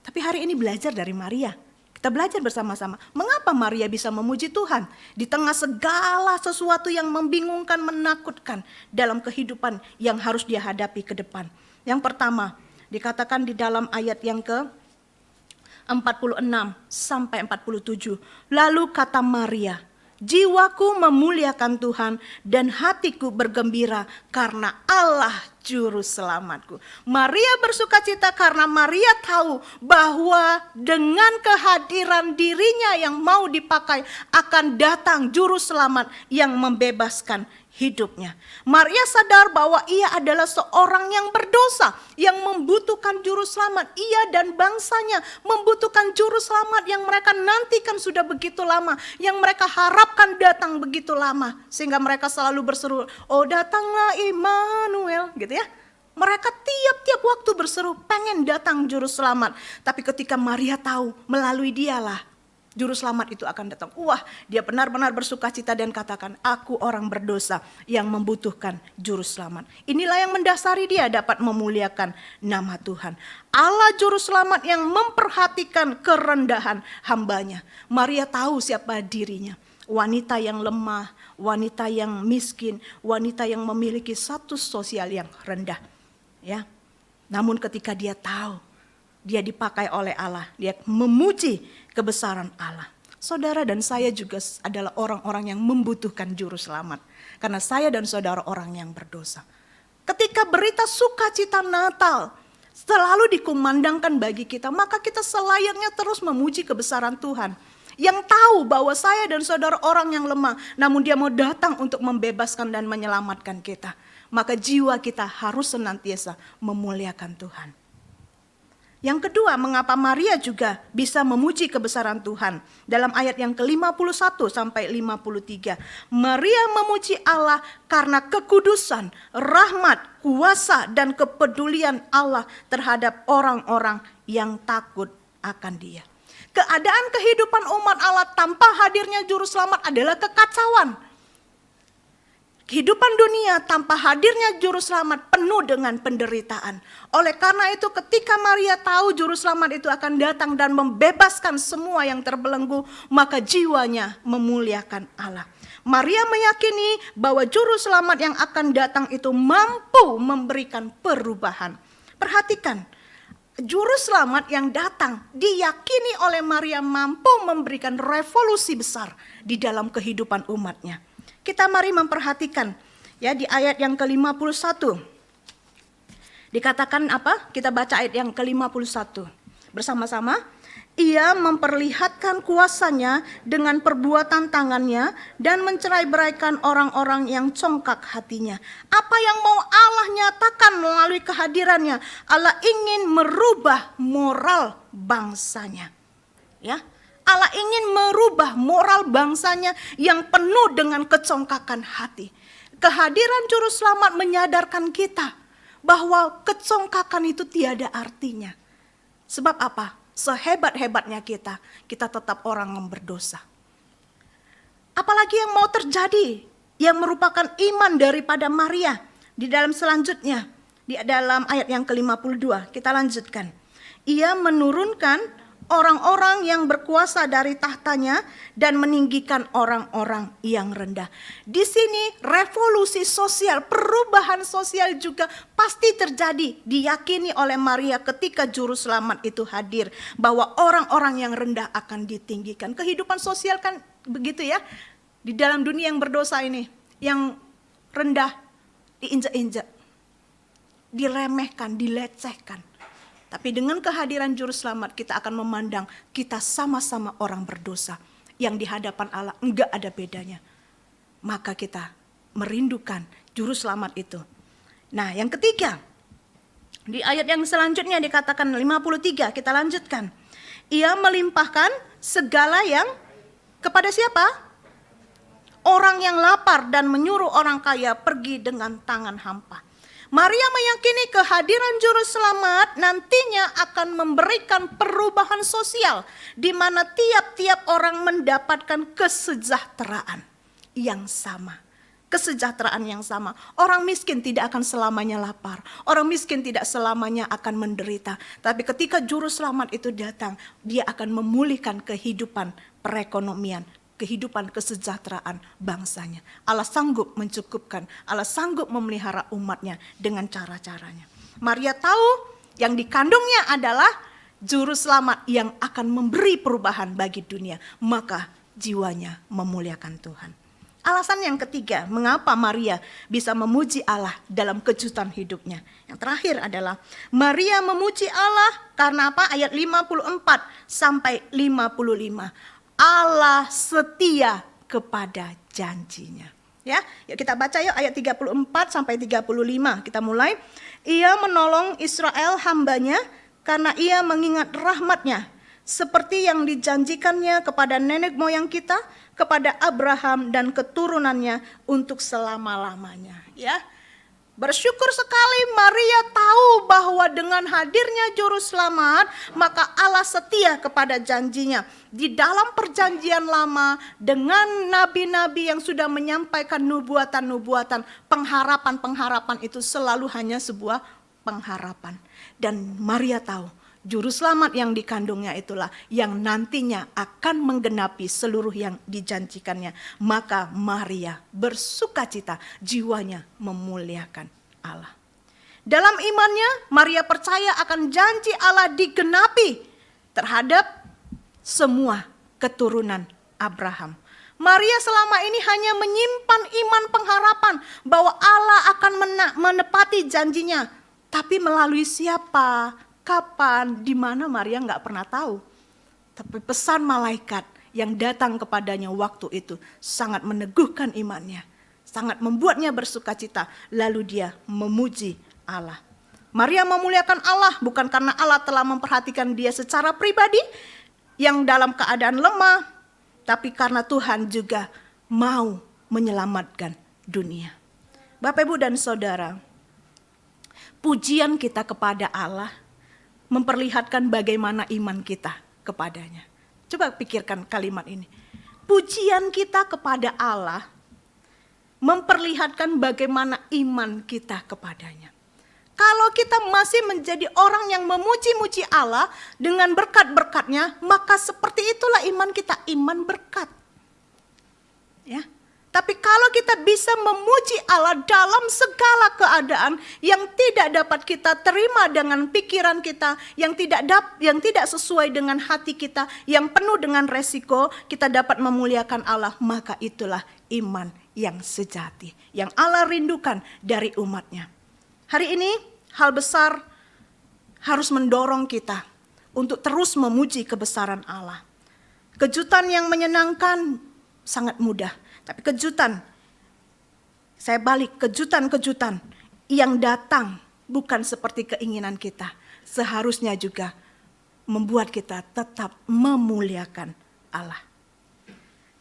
Tapi hari ini belajar dari Maria. Kita belajar bersama-sama. Mengapa Maria bisa memuji Tuhan di tengah segala sesuatu yang membingungkan, menakutkan dalam kehidupan yang harus dia hadapi ke depan. Yang pertama, dikatakan di dalam ayat yang ke-46 sampai 47. Lalu kata Maria, jiwaku memuliakan Tuhan dan hatiku bergembira karena Allah juru selamatku. Maria bersukacita karena Maria tahu bahwa dengan kehadiran dirinya yang mau dipakai akan datang juru selamat yang membebaskan hidupnya. Maria sadar bahwa ia adalah seorang yang berdosa, yang membutuhkan juru selamat. Ia dan bangsanya membutuhkan juru selamat yang mereka nantikan sudah begitu lama, yang mereka harapkan datang begitu lama, sehingga mereka selalu berseru, oh datanglah Immanuel, gitu ya. Mereka tiap-tiap waktu berseru pengen datang juru selamat. Tapi ketika Maria tahu melalui dialah Juru selamat itu akan datang. Wah, dia benar-benar bersukacita dan katakan, aku orang berdosa yang membutuhkan juru selamat. Inilah yang mendasari dia dapat memuliakan nama Tuhan. Allah juru selamat yang memperhatikan kerendahan hambanya. Maria tahu siapa dirinya. Wanita yang lemah, wanita yang miskin, wanita yang memiliki status sosial yang rendah. Ya. Namun ketika dia tahu, dia dipakai oleh Allah, dia memuji kebesaran Allah. Saudara dan saya juga adalah orang-orang yang membutuhkan juru selamat. Karena saya dan saudara orang yang berdosa. Ketika berita sukacita Natal selalu dikumandangkan bagi kita, maka kita selayaknya terus memuji kebesaran Tuhan. Yang tahu bahwa saya dan saudara orang yang lemah, namun dia mau datang untuk membebaskan dan menyelamatkan kita. Maka jiwa kita harus senantiasa memuliakan Tuhan. Yang kedua, mengapa Maria juga bisa memuji kebesaran Tuhan? Dalam ayat yang ke-51 sampai 53. Maria memuji Allah karena kekudusan, rahmat, kuasa, dan kepedulian Allah terhadap orang-orang yang takut akan Dia. Keadaan kehidupan umat Allah tanpa hadirnya juru selamat adalah kekacauan. Kehidupan dunia tanpa hadirnya juru selamat penuh dengan penderitaan. Oleh karena itu ketika Maria tahu juru selamat itu akan datang dan membebaskan semua yang terbelenggu, maka jiwanya memuliakan Allah. Maria meyakini bahwa juru selamat yang akan datang itu mampu memberikan perubahan. Perhatikan, juru selamat yang datang diyakini oleh Maria mampu memberikan revolusi besar di dalam kehidupan umatnya. Kita mari memperhatikan ya di ayat yang ke-51. Dikatakan apa? Kita baca ayat yang ke-51 bersama-sama. Ia memperlihatkan kuasanya dengan perbuatan tangannya dan mencerai-beraikan orang-orang yang congkak hatinya. Apa yang mau Allah nyatakan melalui kehadirannya? Allah ingin merubah moral bangsanya. Ya. Allah ingin merubah moral bangsanya yang penuh dengan kecongkakan hati. Kehadiran juru selamat menyadarkan kita bahwa kecongkakan itu tiada artinya. Sebab apa? Sehebat-hebatnya kita tetap orang yang berdosa. Apalagi yang mau terjadi yang merupakan iman daripada Maria di dalam selanjutnya, di dalam ayat yang ke-52. Kita lanjutkan. Ia menurunkan orang-orang yang berkuasa dari tahtanya dan meninggikan orang-orang yang rendah. Di sini revolusi sosial, perubahan sosial juga pasti terjadi. Diyakini oleh Maria ketika juru selamat itu hadir. Bahwa orang-orang yang rendah akan ditinggikan. Kehidupan sosial kan begitu ya. Di dalam dunia yang berdosa ini. Yang rendah diinjak-injak. Diremehkan, dilecehkan. Tapi dengan kehadiran juru selamat kita akan memandang kita sama-sama orang berdosa. Yang di hadapan Allah enggak ada bedanya. Maka kita merindukan juru selamat itu. Nah yang ketiga. Di ayat yang selanjutnya dikatakan 53, kita lanjutkan. Ia melimpahkan segala yang kepada siapa? Orang yang lapar dan menyuruh orang kaya pergi dengan tangan hampa. Maria meyakini kehadiran juru selamat nantinya akan memberikan perubahan sosial di mana tiap-tiap orang mendapatkan kesejahteraan yang sama. Kesejahteraan yang sama. Orang miskin tidak akan selamanya lapar. Orang miskin tidak selamanya akan menderita. Tapi ketika juru selamat itu datang, dia akan memulihkan kehidupan perekonomian, kehidupan kesejahteraan bangsanya. Allah sanggup mencukupkan, Allah sanggup memelihara umatnya dengan cara-caranya. Maria tahu yang dikandungnya adalah juru selamat yang akan memberi perubahan bagi dunia. Maka jiwanya memuliakan Tuhan. Alasan yang ketiga, mengapa Maria bisa memuji Allah dalam kejutan hidupnya. Yang terakhir adalah Maria memuji Allah karena apa? Ayat 54 sampai 55. Allah setia kepada janjinya. Ya, yuk kita baca yuk ayat 34 sampai 35. Kita mulai. Ia menolong Israel hambanya karena ia mengingat rahmatnya. Seperti yang dijanjikannya kepada nenek moyang kita, kepada Abraham dan keturunannya untuk selama-lamanya. Ya, Bersyukur sekali Maria tahu bahwa dengan hadirnya Juru Selamat, maka Allah setia kepada janjinya. Di dalam perjanjian lama dengan nabi-nabi yang sudah menyampaikan nubuatan-nubuatan, pengharapan-pengharapan itu selalu hanya sebuah pengharapan. Dan Maria tahu Juru Selamat yang dikandungnya itulah yang nantinya akan menggenapi seluruh yang dijanjikannya. Maka Maria bersukacita, jiwanya memuliakan Allah. Dalam imannya, Maria percaya akan janji Allah digenapi terhadap semua keturunan Abraham. Maria selama ini hanya menyimpan iman pengharapan bahwa Allah akan menepati janjinya. Tapi melalui siapa? Kapan, di mana Maria nggak pernah tahu. Tapi pesan malaikat yang datang kepadanya waktu itu sangat meneguhkan imannya. Sangat membuatnya bersukacita. Lalu dia memuji Allah. Maria memuliakan Allah bukan karena Allah telah memperhatikan dia secara pribadi yang dalam keadaan lemah. Tapi karena Tuhan juga mau menyelamatkan dunia. Bapak, Ibu, dan Saudara, pujian kita kepada Allah memperlihatkan bagaimana iman kita kepadanya. Coba pikirkan kalimat ini. Pujian kita kepada Allah memperlihatkan bagaimana iman kita kepadanya. Kalau kita masih menjadi orang yang memuji-muji Allah dengan berkat-berkatnya, maka seperti itulah iman kita, iman berkat. Ya. Tapi kalau kita bisa memuji Allah dalam segala keadaan yang tidak dapat kita terima dengan pikiran kita, yang tidak sesuai dengan hati kita, yang penuh dengan resiko, kita dapat memuliakan Allah, maka itulah iman yang sejati, yang Allah rindukan dari umatnya. Hari ini hal besar harus mendorong kita untuk terus memuji kebesaran Allah. Kejutan yang menyenangkan sangat mudah. Tapi kejutan yang datang bukan seperti keinginan kita. Seharusnya juga membuat kita tetap memuliakan Allah.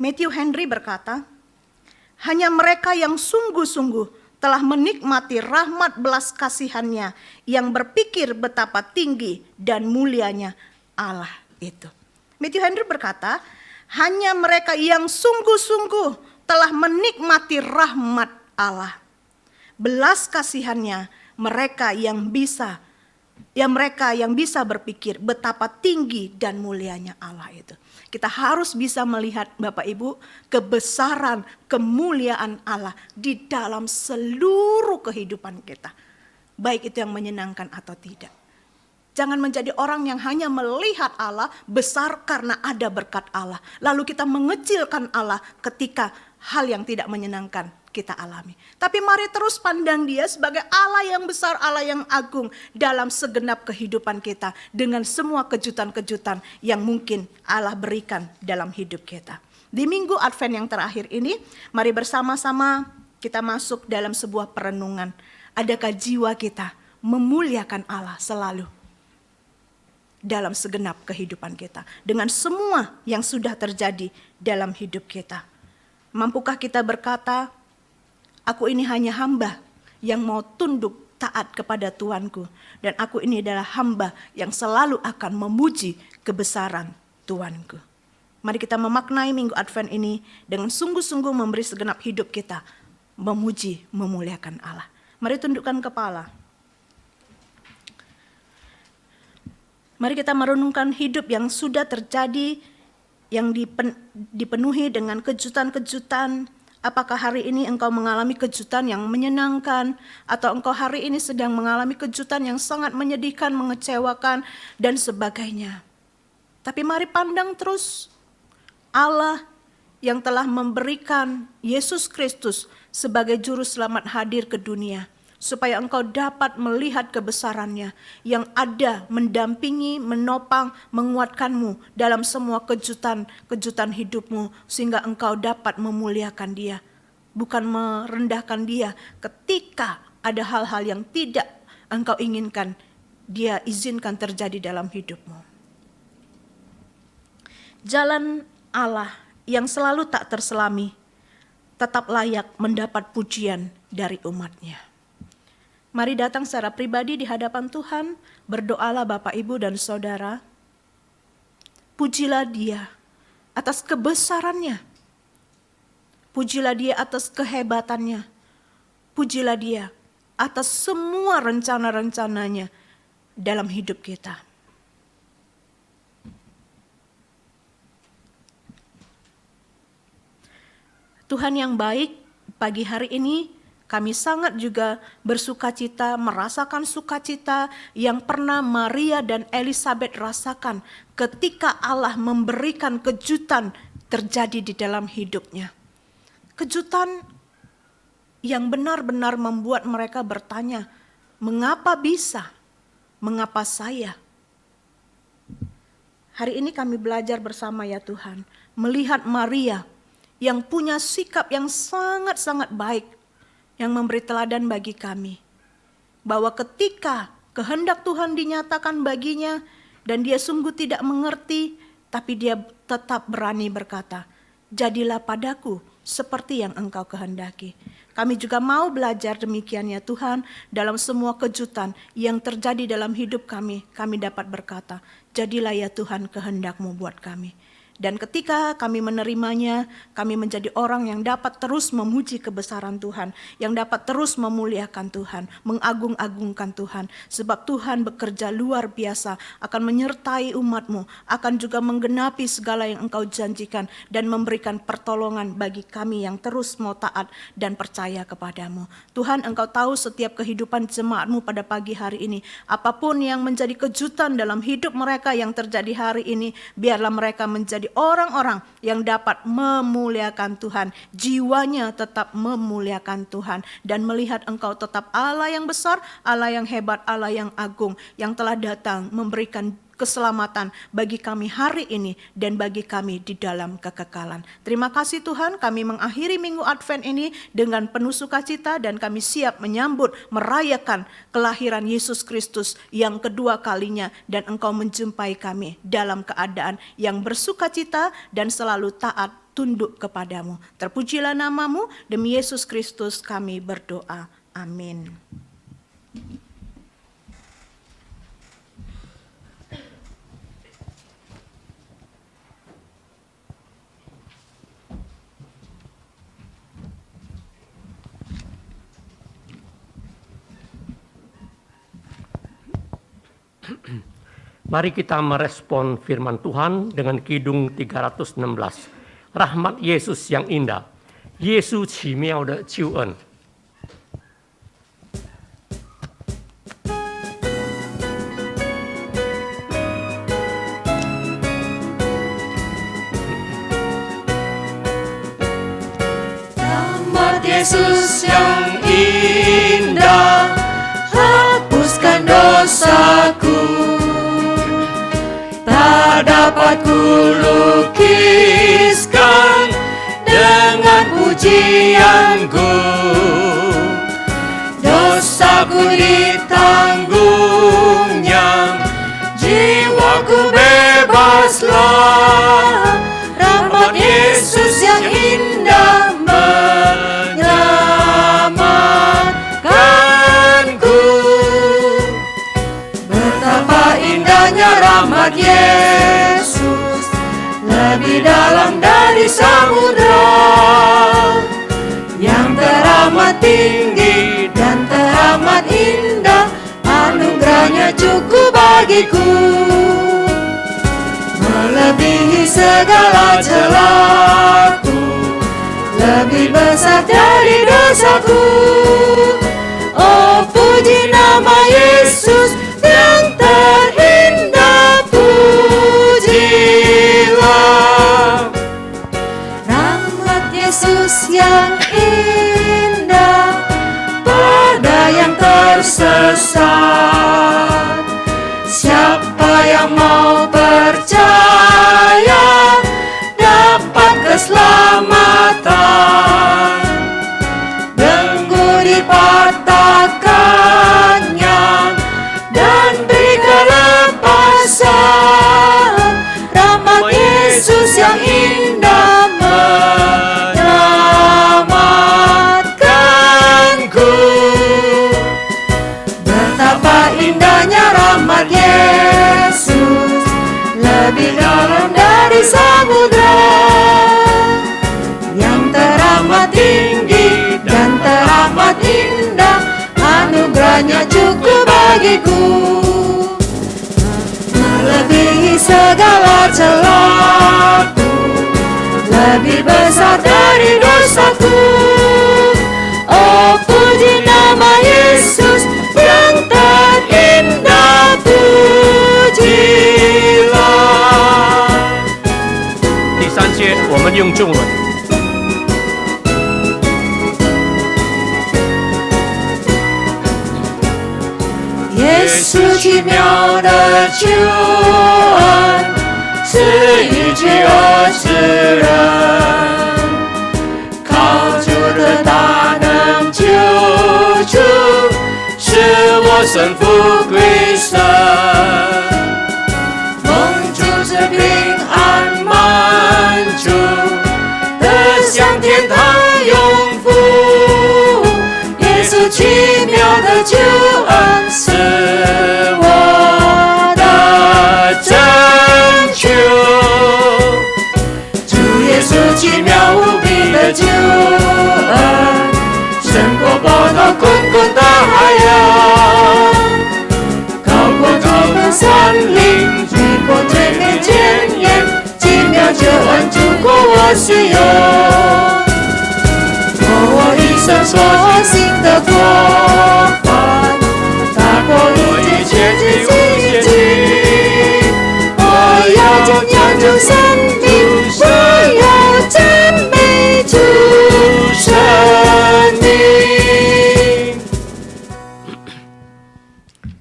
Matthew Henry berkata, hanya mereka yang sungguh-sungguh telah menikmati rahmat belas kasihannya yang berpikir betapa tinggi dan mulianya Allah itu. Matthew Henry berkata, hanya mereka yang sungguh-sungguh telah menikmati rahmat Allah. Belas kasihannya mereka yang bisa berpikir betapa tinggi dan mulianya Allah itu. Kita harus bisa melihat Bapak Ibu kebesaran, kemuliaan Allah di dalam seluruh kehidupan kita. Baik itu yang menyenangkan atau tidak. Jangan menjadi orang yang hanya melihat Allah besar karena ada berkat Allah. Lalu kita mengecilkan Allah ketika hal yang tidak menyenangkan kita alami. Tapi mari terus pandang dia sebagai Allah yang besar, Allah yang agung dalam segenap kehidupan kita. Dengan semua kejutan-kejutan yang mungkin Allah berikan dalam hidup kita. Di minggu Advent yang terakhir ini, mari bersama-sama kita masuk dalam sebuah perenungan. Adakah jiwa kita memuliakan Allah selalu? Dalam segenap kehidupan kita. Dengan semua yang sudah terjadi dalam hidup kita. Mampukah kita berkata, aku ini hanya hamba yang mau tunduk taat kepada Tuanku. Dan aku ini adalah hamba yang selalu akan memuji kebesaran Tuanku. Mari kita memaknai minggu Advent ini dengan sungguh-sungguh memberi segenap hidup kita. Memuji, memuliakan Allah. Mari tundukkan kepala. Mari kita merenungkan hidup yang sudah terjadi, yang dipenuhi dengan kejutan-kejutan. Apakah hari ini engkau mengalami kejutan yang menyenangkan, atau engkau hari ini sedang mengalami kejutan yang sangat menyedihkan, mengecewakan, dan sebagainya. Tapi mari pandang terus Allah yang telah memberikan Yesus Kristus sebagai juru selamat hadir ke dunia. Supaya engkau dapat melihat kebesarannya yang ada mendampingi, menopang, menguatkanmu dalam semua kejutan hidupmu. Sehingga engkau dapat memuliakan dia. Bukan merendahkan dia ketika ada hal-hal yang tidak engkau inginkan. Dia izinkan terjadi dalam hidupmu. Jalan Allah yang selalu tak terselami tetap layak mendapat pujian dari umatnya. Mari datang secara pribadi di hadapan Tuhan, berdoalah Bapak, Ibu, dan Saudara. Pujilah Dia atas kebesarannya. Pujilah Dia atas kehebatannya. Pujilah Dia atas semua rencana-rencananya dalam hidup kita. Tuhan yang baik, pagi hari ini kami sangat juga bersukacita, merasakan sukacita yang pernah Maria dan Elizabeth rasakan ketika Allah memberikan kejutan terjadi di dalam hidupnya. Kejutan yang benar-benar membuat mereka bertanya, mengapa bisa? Mengapa saya? Hari ini kami belajar bersama ya Tuhan, melihat Maria yang punya sikap yang sangat-sangat baik, yang memberi teladan bagi kami. Bahwa ketika kehendak Tuhan dinyatakan baginya dan dia sungguh tidak mengerti, tapi dia tetap berani berkata, jadilah padaku seperti yang Engkau kehendaki. Kami juga mau belajar demikian ya Tuhan, dalam semua kejutan yang terjadi dalam hidup kami dapat berkata, jadilah ya Tuhan kehendak-Mu buat kami. Dan ketika kami menerimanya, kami menjadi orang yang dapat terus memuji kebesaran Tuhan, yang dapat terus memuliakan Tuhan, mengagung-agungkan Tuhan. Sebab Tuhan bekerja luar biasa, akan menyertai umat-Mu, akan juga menggenapi segala yang Engkau janjikan, dan memberikan pertolongan bagi kami yang terus mau taat dan percaya kepadamu. Tuhan, Engkau tahu setiap kehidupan jemaat-Mu pada pagi hari ini. Apapun yang menjadi kejutan dalam hidup mereka yang terjadi hari ini, biarlah mereka menjadi orang-orang yang dapat memuliakan Tuhan, jiwanya tetap memuliakan Tuhan, dan melihat Engkau tetap Allah yang besar, Allah yang hebat, Allah yang agung, yang telah datang memberikan keselamatan bagi kami hari ini dan bagi kami di dalam kekekalan. Terima kasih Tuhan, kami mengakhiri minggu Advent ini dengan penuh sukacita dan kami siap menyambut, merayakan kelahiran Yesus Kristus yang kedua kalinya, dan Engkau menjumpai kami dalam keadaan yang bersukacita dan selalu taat tunduk kepadamu. Terpujilah nama-Mu, demi Yesus Kristus kami berdoa. Amin. Mari kita merespon firman Tuhan dengan Kidung 316. Rahmat Yesus yang indah. Yesus 奇妙的救恩。Rahmat Yesus yang indah, hapuskan dosaku. Tak dapat kulukiskan dengan pujianku. Dosaku ditanggungnya, jiwaku bebaslah. Rahmat Yesus yang indah menyelamatkanku. Betapa indahnya rahmat Yesus, lebih dalam dari samudra, yang teramat tinggi dan teramat indah. Anugerahnya cukup bagiku, melebihi segala celaku, lebih besar dari dosaku. Oh, puji nama Yesus yang terindah, pujilah. Rahmat Yesus yang indah pada yang tersesat. Siapa yang mau percaya dapat keselamatan. Belenggu dipatahkannya dan beri kelepasan. Rahmat Yesus yang indah menyelamatkanku. samudra yang teramat tinggi dan teramat indah, anugerahnya cukup bagiku, melebihi segala celaku, lebih besar dari dosaku. Oh, puji nama Yesus yang terindah, pujilah. 第三节，我们用中文。耶稣奇妙的救恩，是一切而世人，靠主的大能救主，使我身富归神，蒙主之平安满足，得享天堂永福。耶稣奇妙的救恩是我的拯救，主耶稣奇妙无比的救恩，胜过波涛滚滚的海洋，高过诸般山岭，越过最美检验，奇妙救恩足够我使用。我一生所行的过犯，大过一切罪无限期。我要怎样就生命，我要赞美主生命。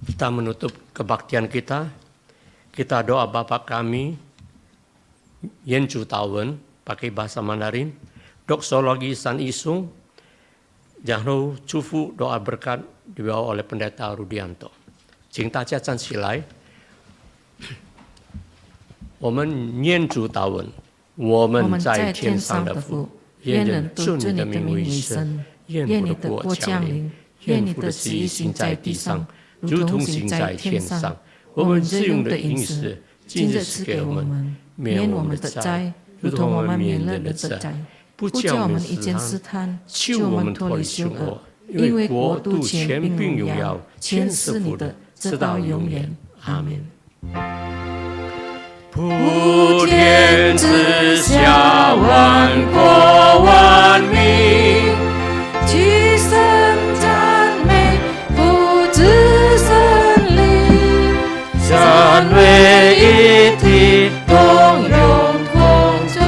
Kita menutup kebaktian kita. Kita doa Bapa kami, Yen Chu Tawen, pakai bahasa Mandarin. Doksologi San Isung, Jangan Cufu doa berkat dibawa oleh Pendeta Rudianto. 请大家站起来，我们念主祷文，我们在天上的父，愿人尊你的名为圣，愿你的国降临，愿你的旨意行在地上，如同行在天上。我们日用的饮食，今日赐给我们，免我们的债，如同我们免人的债。 不叫我们一见试探，救我们脱离凶恶，因为国度、权柄、荣耀，全是你的，直到永远。阿门。普天之下，万国万民，齐声赞美父子圣灵，三位一体，同用同住。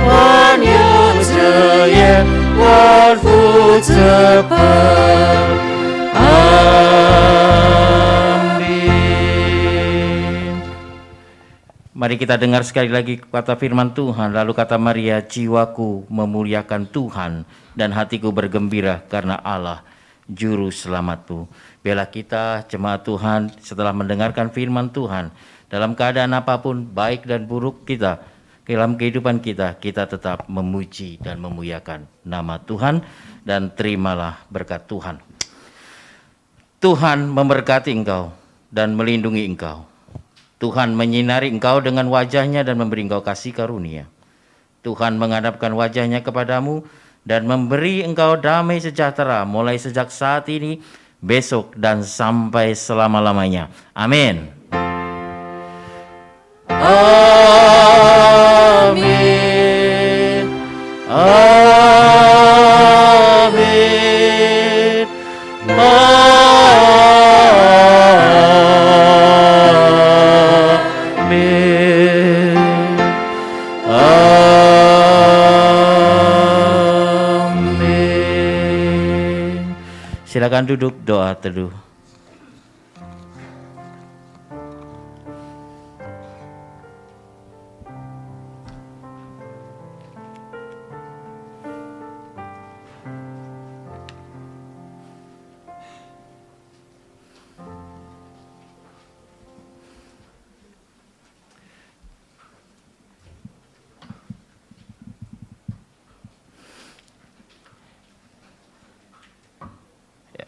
万有之言，万福之本。Amin. Mari kita dengar sekali lagi kata firman Tuhan. Lalu kata Maria, jiwaku memuliakan Tuhan dan hatiku bergembira karena Allah Juru Selamatku. Biarlah kita jemaat Tuhan setelah mendengarkan firman Tuhan, dalam keadaan apapun baik dan buruk kita, dalam kehidupan kita, kita tetap memuji dan memuliakan nama Tuhan dan terimalah berkat Tuhan. Tuhan memberkati engkau dan melindungi engkau. Tuhan menyinari engkau dengan wajahnya dan memberi engkau kasih karunia. Tuhan menghadapkan wajahnya kepadamu dan memberi engkau damai sejahtera mulai sejak saat ini, besok dan sampai selama-lamanya. Amin. Amin. Amin. Amin. Amin. Silakan duduk, doa teduh.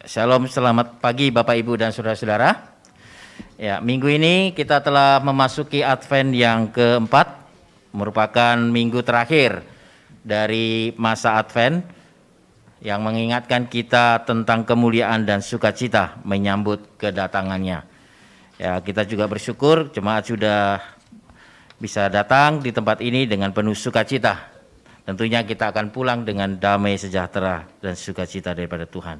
Shalom, selamat pagi Bapak Ibu dan Saudara-saudara. Ya, minggu ini kita telah memasuki Advent yang keempat, merupakan minggu terakhir dari masa Advent yang mengingatkan kita tentang kemuliaan dan sukacita menyambut kedatangannya. Ya, kita juga bersyukur jemaat sudah bisa datang di tempat ini dengan penuh sukacita. Tentunya kita akan pulang dengan damai sejahtera dan sukacita daripada Tuhan.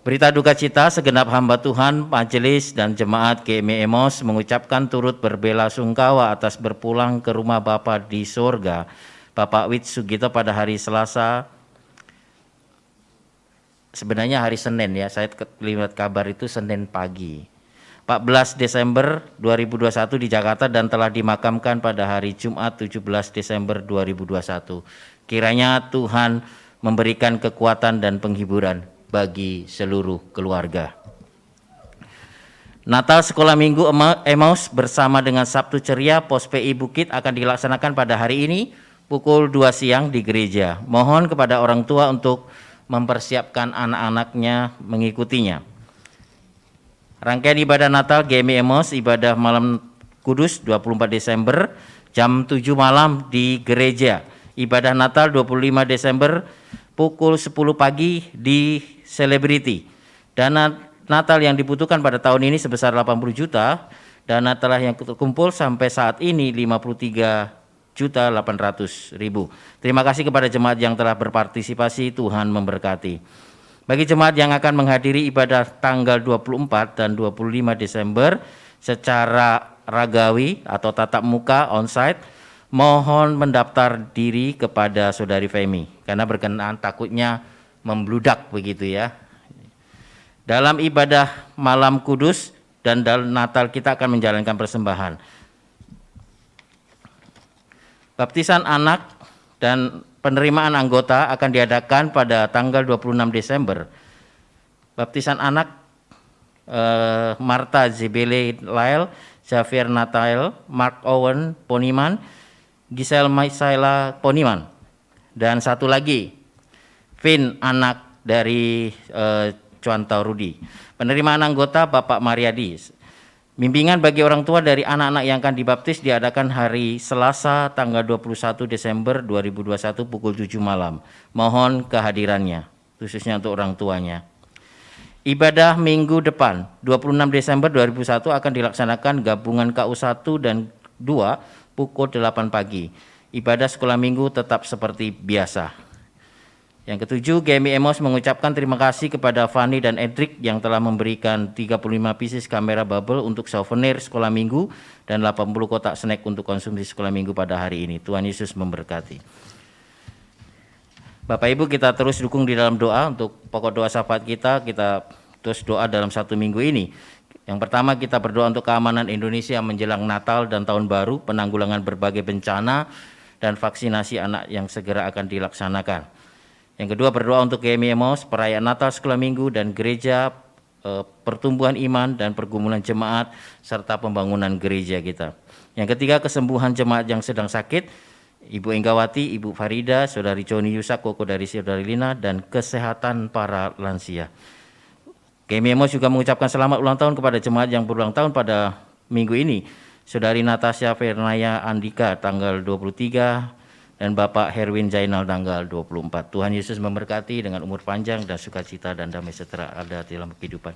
Berita duka cita segenap hamba Tuhan, majelis dan jemaat GMI Emos mengucapkan turut berbelasungkawa atas berpulang ke rumah Bapa di sorga, Bapak Wit Sugito pada hari Selasa. Sebenarnya hari Senin ya, saya lihat kabar itu Senin pagi. 14 Desember 2021 di Jakarta dan telah dimakamkan pada hari Jumat 17 Desember 2021. Kiranya Tuhan memberikan kekuatan dan penghiburan bagi seluruh keluarga. Natal Sekolah Minggu Emmaus bersama dengan Sabtu Ceria Pos PI Bukit akan dilaksanakan pada hari ini pukul 2 siang di gereja. Mohon kepada orang tua untuk mempersiapkan anak-anaknya mengikutinya. Rangkaian ibadah Natal GMI Emmaus ibadah malam Kudus 24 Desember jam 7 malam di gereja. Ibadah Natal 25 Desember pukul 10 pagi di Celebrity. Dana Natal yang dibutuhkan pada tahun ini sebesar 80 juta. Dana telah yang terkumpul sampai saat ini 53.800.000. Terima kasih kepada jemaat yang telah berpartisipasi. Tuhan memberkati. Bagi jemaat yang akan menghadiri ibadah tanggal 24 dan 25 Desember secara ragawi atau tatap muka onsite, mohon mendaftar diri kepada Saudari Femi karena berkenaan takutnya membludak begitu ya. Dalam ibadah malam kudus dan dalam Natal kita akan menjalankan persembahan. Baptisan anak dan penerimaan anggota akan diadakan pada tanggal 26 Desember. Baptisan anak Marta Zebele Lael, Xavier Natael, Mark Owen Poniman, Giselle Maisaila Poniman, dan satu lagi Vin anak dari Cuantau Rudi. Penerimaan anggota Bapak Mariadi. Bimbingan bagi orang tua dari anak-anak yang akan dibaptis diadakan hari Selasa tanggal 21 Desember 2021 pukul 7 malam. Mohon kehadirannya, khususnya untuk orang tuanya. Ibadah minggu depan 26 Desember 2001 akan dilaksanakan gabungan KU 1 dan 2 pukul 8 pagi. Ibadah sekolah minggu tetap seperti biasa. Yang ketujuh, GMI Emos mengucapkan terima kasih kepada Fanny dan Edric yang telah memberikan 35 pieces kamera bubble untuk souvenir sekolah minggu dan 80 kotak snack untuk konsumsi sekolah minggu pada hari ini. Tuhan Yesus memberkati. Bapak Ibu, kita terus dukung di dalam doa untuk pokok doa syafaat kita terus doa dalam satu minggu ini. Yang pertama, kita berdoa untuk keamanan Indonesia menjelang Natal dan Tahun Baru, penanggulangan berbagai bencana dan vaksinasi anak yang segera akan dilaksanakan. Yang kedua, berdoa untuk GMI Emos, perayaan Natal Sekolah Minggu dan gereja, pertumbuhan iman dan pergumulan jemaat serta pembangunan gereja kita. Yang ketiga, kesembuhan jemaat yang sedang sakit, Ibu Enggawati, Ibu Farida, Saudari Joni Yusak, Koko dari Saudari Lina, dan kesehatan para lansia. GMI Emos juga mengucapkan selamat ulang tahun kepada jemaat yang berulang tahun pada minggu ini. Saudari Natasha Fernaya Andika tanggal 23 dan Bapak Herwin Zainal tanggal 24. Tuhan Yesus memberkati dengan umur panjang dan sukacita dan damai sejahtera ada dalam kehidupan.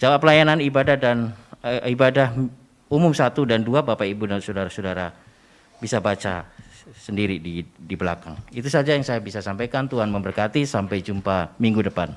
Jawab pelayanan ibadah dan ibadah umum 1 dan 2 Bapak Ibu dan saudara-saudara bisa baca sendiri di belakang. Itu saja yang saya bisa sampaikan. Tuhan memberkati. Sampai jumpa minggu depan.